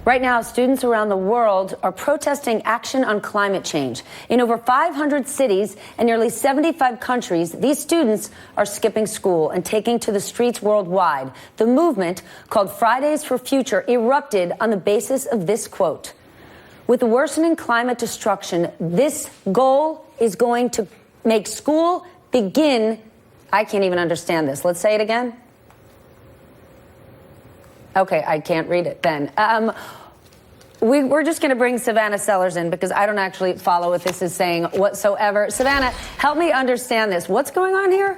Right now, students around the world are protesting action on climate change. In over 500 cities and nearly 75 countries, these students are skipping school and taking to the streets worldwide. The movement, called Fridays for Future, erupted on the basis of this quote: "With the worsening climate destruction, this goal is going to make school begin." I can't even understand this. Let's say it again. Okay, I can't read it then. We're just going to bring Savannah Sellers in because I don't actually follow what this is saying whatsoever. Savannah, help me understand this. What's going on here?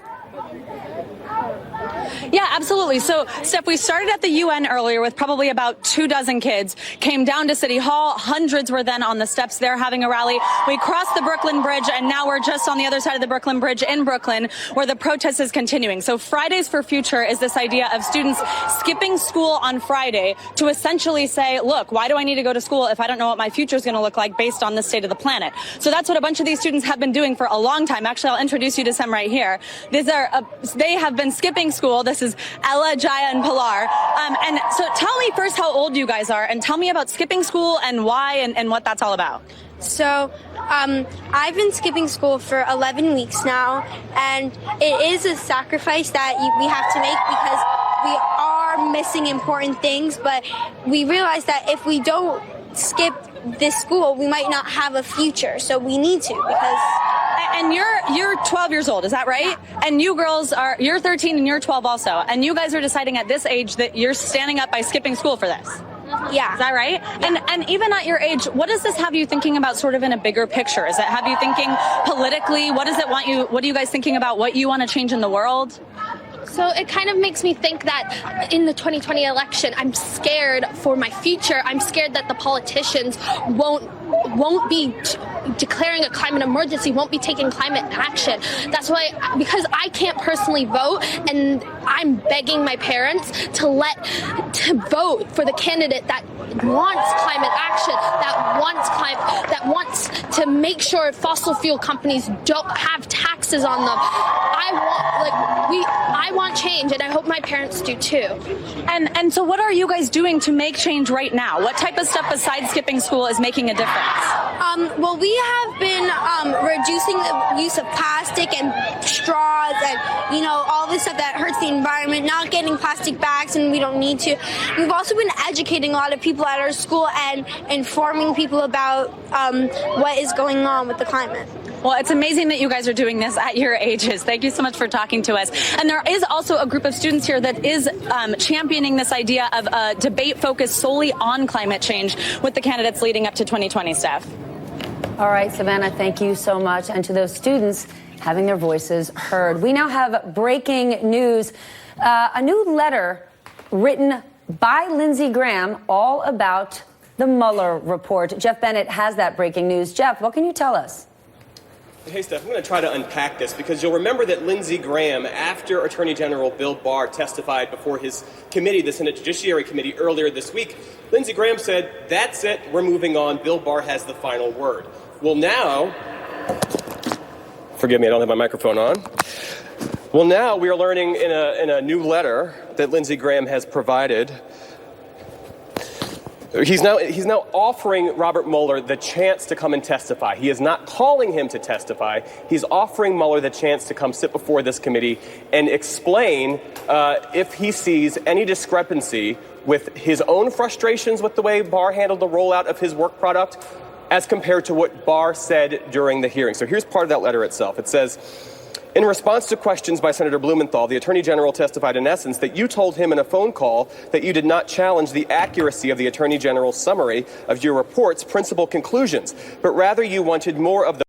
Yeah, absolutely. So, Steph, we started at the UN earlier with probably about 24 kids, came down to City Hall. Hundreds were then on the steps there having a rally. We crossed the Brooklyn Bridge, and now we're just on the other side of the Brooklyn Bridge in Brooklyn, where the protest is continuing. So Fridays for Future is this idea of students skipping school on Friday to essentially say, look, why do I need to go to school if I don't know what my future is going to look like based on the state of the planet? So that's what a bunch of these students have been doing for a long time. Actually, I'll introduce you to some right here. They have been skipping school. This is Ella, Jaya, and Pilar. And so tell me first how old you guys are, and tell me about skipping school and why and what that's all about. So I've been skipping school for 11 weeks now, and it is a sacrifice that we have to make because we are missing important things, but we realize that if we don't skip this school, we might not have a future. So we need to, because... And you're 12 years old, is that right? Yeah. And you girls you're 13 and you're 12 also. And you guys are deciding at this age that you're standing up by skipping school for this. Yeah. Is that right? Yeah. And even at your age, what does this have you thinking about sort of in a bigger picture? Is it have you thinking politically? What are you guys thinking about what you want to change in the world? So it kind of makes me think that in the 2020 election, I'm scared for my future. I'm scared that the politicians won't be declaring a climate emergency, won't be taking climate action. That's why, because I can't personally vote, and I'm begging my parents to vote for the candidate that wants climate action, that wants to make sure fossil fuel companies don't have taxes on them. I want change, and I hope my parents do too. And so what are you guys doing to make change right now? What type of stuff besides skipping school is making a difference? Well, we have been reducing the use of plastic and straws and, all this stuff that hurts the environment, not getting plastic bags when we don't need to. We've also been educating a lot of people at our school and informing people about what is going on with the climate. Well, it's amazing that you guys are doing this at your ages. Thank you so much for talking to us. And there is also a group of students here that is championing this idea of a debate focused solely on climate change with the candidates leading up to 2020, Steph. All right, Savannah, thank you so much. And to those students having their voices heard. We now have breaking news. A new letter written by Lindsey Graham all about the Mueller report. Jeff Bennett has that breaking news. Jeff, what can you tell us? Hey, Steph, I'm going to try to unpack this because you'll remember that Lindsey Graham, after Attorney General Bill Barr testified before his committee, the Senate Judiciary Committee, earlier this week, Lindsey Graham said, that's it, we're moving on, Bill Barr has the final word. Well, now, forgive me, I don't have my microphone on. Well, now we are learning in a new letter that Lindsey Graham has provided. He's now offering Robert Mueller the chance to come and testify. He is not calling him to testify. He's offering Mueller the chance to come sit before this committee and explain if he sees any discrepancy with his own frustrations with the way Barr handled the rollout of his work product as compared to what Barr said during the hearing. So here's part of that letter itself. It says, in response to questions by Senator Blumenthal, the Attorney General testified in essence that you told him in a phone call that you did not challenge the accuracy of the Attorney General's summary of your report's principal conclusions, but rather you wanted more of the